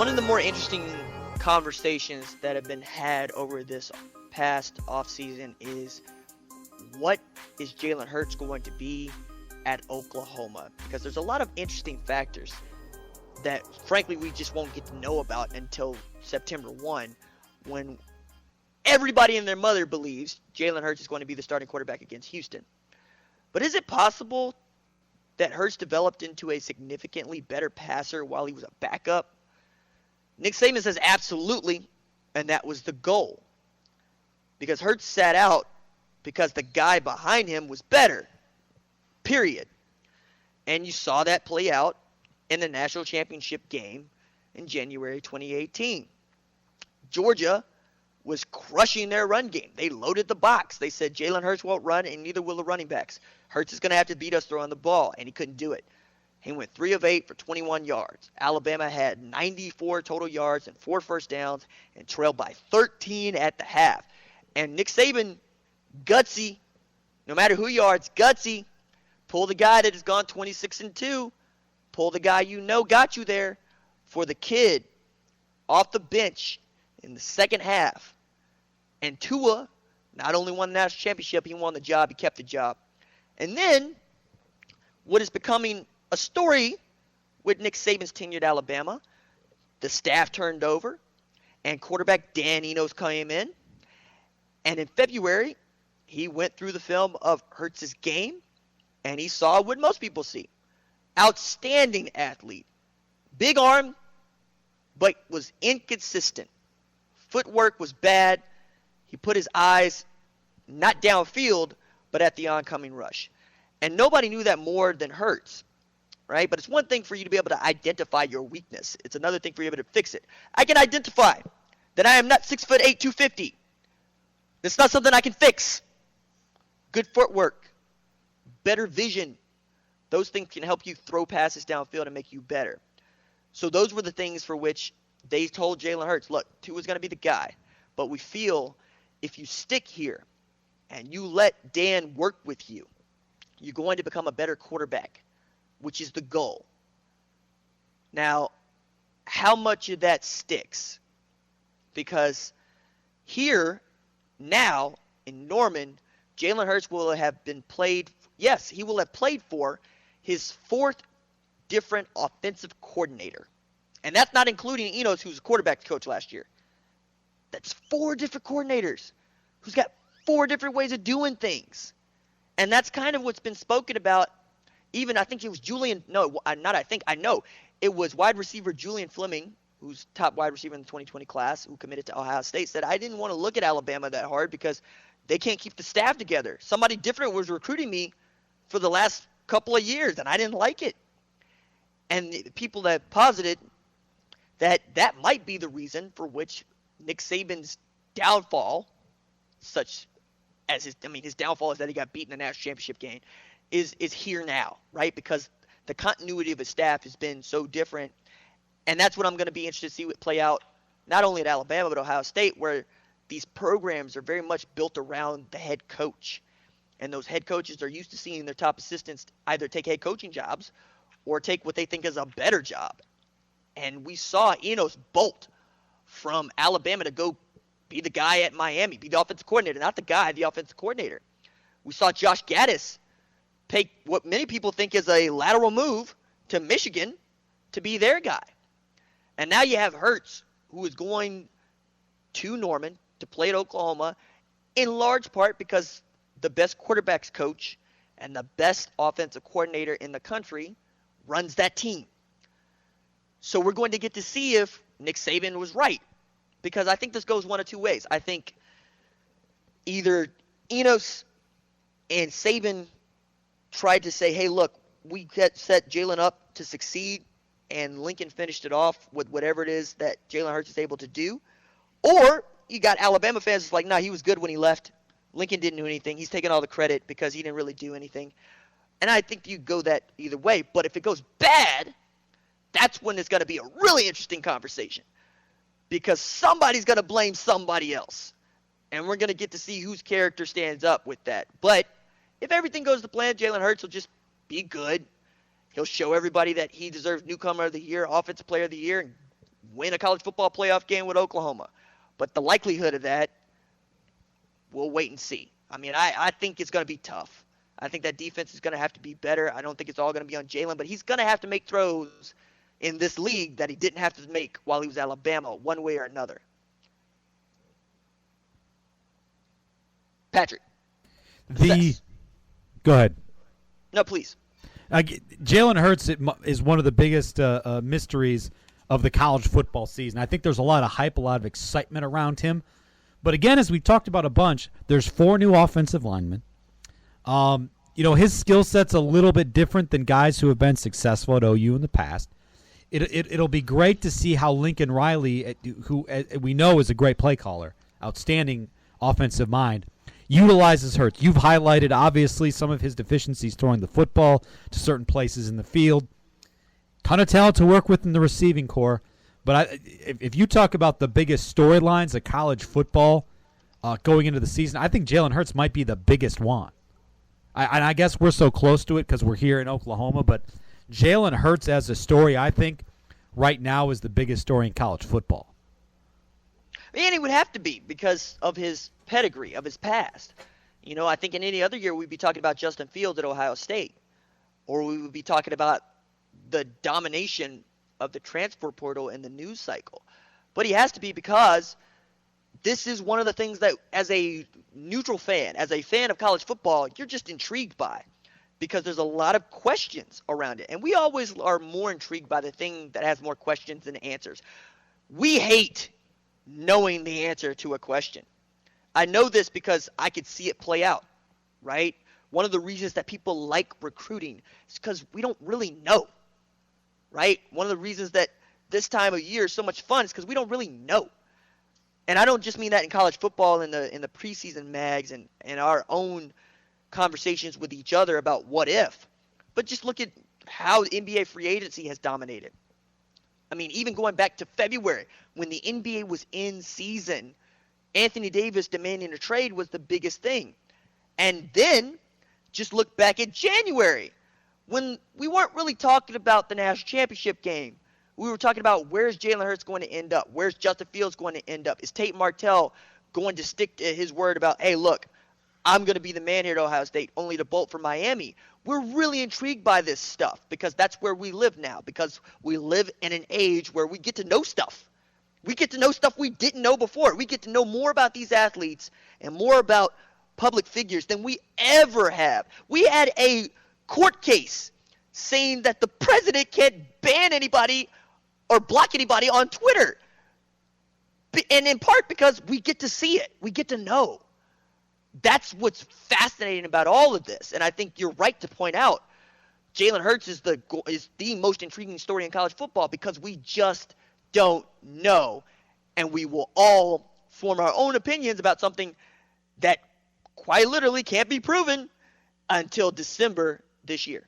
One of the more interesting conversations that have been had over this past offseason is, what is Jalen Hurts going to be at Oklahoma? Because there's a lot of interesting factors that, frankly, we just won't get to know about until September 1, when everybody and their mother believes Jalen Hurts is going to be the starting quarterback against Houston. But is it possible that Hurts developed into a significantly better passer while he was a backup? Nick Saban says absolutely, and that was the goal. Because Hurts sat out because the guy behind him was better, period. And you saw that play out in the national championship game in January 2018. Georgia was crushing their run game. They loaded the box. They said Jalen Hurts won't run, and neither will the running backs. Hurts is going to have to beat us throwing the ball, and he couldn't do it. He went 3 of 8 for 21 yards. Alabama had 94 total yards and 4 first downs and trailed by 13 at the half. And Nick Saban, gutsy, no matter who you are, it's gutsy. Pull the guy that has gone 26-2. Pull the guy you know got you there for the kid off the bench in the second half. And Tua not only won the national championship, he won the job, he kept the job. And then what is becoming a story with Nick Saban's tenure at Alabama, the staff turned over, and quarterback Dan Enos came in. And in February, he went through the film of Hurts' game, and he saw what most people see. Outstanding athlete. Big arm, but was inconsistent. Footwork was bad. He put his eyes not downfield, but at the oncoming rush. And nobody knew that more than Hurts, right? But it's one thing for you to be able to identify your weakness. It's another thing for you to be able to fix it. I can identify that I am not 6'8", 250. That's not something I can fix. Good footwork, better vision. Those things can help you throw passes downfield and make you better. So those were the things for which they told Jalen Hurts, look, Tua's going to be the guy. But we feel if you stick here and you let Dan work with you, you're going to become a better quarterback, which is the goal. Now, how much of that sticks? Because here, now, in Norman, Jalen Hurts will have been played, yes, he will have played for his 4th different offensive coordinator. And that's not including Enos, who's a quarterback coach last year. That's 4 different coordinators who's got 4 different ways of doing things. And that's kind of what's been spoken about. Even I think it was I know. It was wide receiver Julian Fleming, who's top wide receiver in the 2020 class, who committed to Ohio State, said, I didn't want to look at Alabama that hard because they can't keep the staff together. Somebody different was recruiting me for the last couple of years, and I didn't like it. And the people that posited that might be the reason for which Nick Saban's downfall, such as his downfall is that he got beaten in the national championship game, is here now, right? Because the continuity of his staff has been so different. And that's what I'm going to be interested to see play out, not only at Alabama, but Ohio State, where these programs are very much built around the head coach. And those head coaches are used to seeing their top assistants either take head coaching jobs or take what they think is a better job. And we saw Enos bolt from Alabama to go be the guy at Miami, be the offensive coordinator, not the guy, the offensive coordinator. We saw Josh Gaddis take what many people think is a lateral move to Michigan to be their guy. And now you have Hurts, who is going to Norman to play at Oklahoma, in large part because the best quarterbacks coach and the best offensive coordinator in the country runs that team. So we're going to get to see if Nick Saban was right, because I think this goes one of two ways. I think either Enos and Saban tried to say, hey, look, we set Jalen up to succeed, and Lincoln finished it off with whatever it is that Jalen Hurts is able to do. Or you got Alabama fans that's like, nah, he was good when he left. Lincoln didn't do anything. He's taking all the credit because he didn't really do anything. And I think you go that either way. But if it goes bad, that's when it's going to be a really interesting conversation, because somebody's going to blame somebody else. And we're going to get to see whose character stands up with that. But if everything goes to plan, Jalen Hurts will just be good. He'll show everybody that he deserves newcomer of the year, offensive player of the year, and win a college football playoff game with Oklahoma. But the likelihood of that, we'll wait and see. I mean, I think it's going to be tough. I think that defense is going to have to be better. I don't think it's all going to be on Jalen, but he's going to have to make throws in this league that he didn't have to make while he was at Alabama, one way or another. Patrick. Go ahead. No, please. Jalen Hurts is one of the biggest mysteries of the college football season. I think there's a lot of hype, a lot of excitement around him. But again, as we talked about a bunch, there's 4 new offensive linemen. His skill set's a little bit different than guys who have been successful at OU in the past. It'll be great to see how Lincoln Riley, who we know is a great play caller, outstanding offensive mind, utilizes Hurts. You've highlighted, obviously, some of his deficiencies throwing the football to certain places in the field. Ton of talent to work with in the receiving corps. But if you talk about the biggest storylines of college football going into the season, I think Jalen Hurts might be the biggest one. I guess we're so close to it because we're here in Oklahoma, but Jalen Hurts as a story, I think, right now is the biggest story in college football. And he would have to be because of his pedigree, of his past. I think in any other year we'd be talking about Justin Fields at Ohio State, or we would be talking about the domination of the transfer portal and the news cycle. But he has to be because this is one of the things that, as a neutral fan, as a fan of college football, you're just intrigued by, because there's a lot of questions around it. And we always are more intrigued by the thing that has more questions than answers. We hate knowing the answer to a question. I know this because I could see it play out, right? One of the reasons that people like recruiting is because we don't really know, right? One of the reasons that this time of year is so much fun is because we don't really know. And I don't just mean that in college football, in the preseason mags and our own conversations with each other about what if, but just look at how NBA free agency has dominated. I mean, even going back to February when the NBA was in season, Anthony Davis demanding a trade was the biggest thing. And then just look back at January when we weren't really talking about the national championship game. We were talking about where's Jalen Hurts going to end up? Where's Justin Fields going to end up? Is Tate Martell going to stick to his word about, hey, look, I'm going to be the man here at Ohio State, only to bolt for Miami? We're really intrigued by this stuff because that's where we live now, because we live in an age where we get to know stuff. We get to know stuff we didn't know before. We get to know more about these athletes and more about public figures than we ever have. We had a court case saying that the president can't ban anybody or block anybody on Twitter. And in part because we get to see it. We get to know. That's what's fascinating about all of this. And I think you're right to point out Jalen Hurts is the most intriguing story in college football because we just don't know. And we will all form our own opinions about something that quite literally can't be proven until December this year.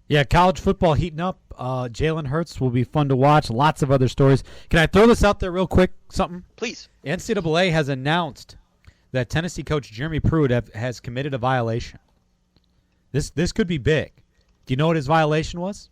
Yeah, college football heating up. Jalen Hurts will be fun to watch. Lots of other stories. Can I throw this out there real quick? Something? Please. NCAA has announced that Tennessee coach Jeremy Pruitt has committed a violation. This could be big. Do you know what his violation was?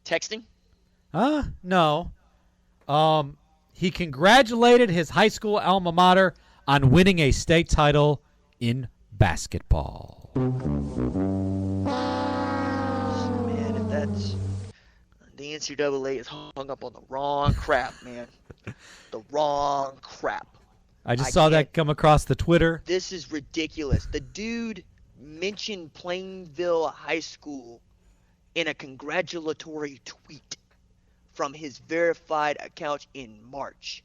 Texting? No. He congratulated his high school alma mater on winning a state title in basketball. Man, if that's the NCAA is hung up on the wrong crap, man. The wrong crap. I saw that come across the Twitter. This is ridiculous. The dude mentioned Plainville High School in a congratulatory tweet from his verified account in March.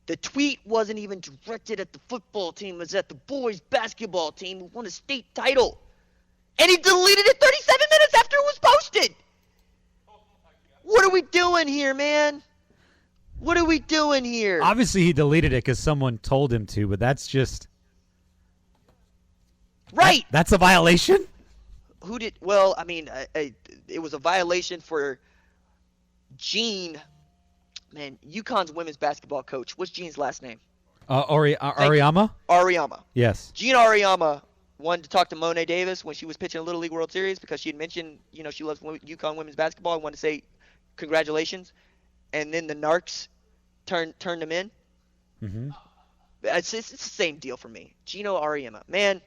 The tweet wasn't even directed at the football team. It was at the boys basketball team who won a state title. And he deleted it 37 minutes after it was posted. What are we doing here, man? What are we doing here? Obviously, he deleted it because someone told him to, but that's just... Right. That's a violation? Who did... Well, I mean, it was a violation for Gene... Man, UConn's women's basketball coach. What's Gene's last name? Auriemma? Auriemma. Yes. Gene Auriemma wanted to talk to Monet Davis when she was pitching a Little League World Series because she had mentioned, she loves UConn women's basketball. I wanted to say congratulations. And then the Narcs turned him in. Mm-hmm. It's the same deal for me. Gino Auriemma, man,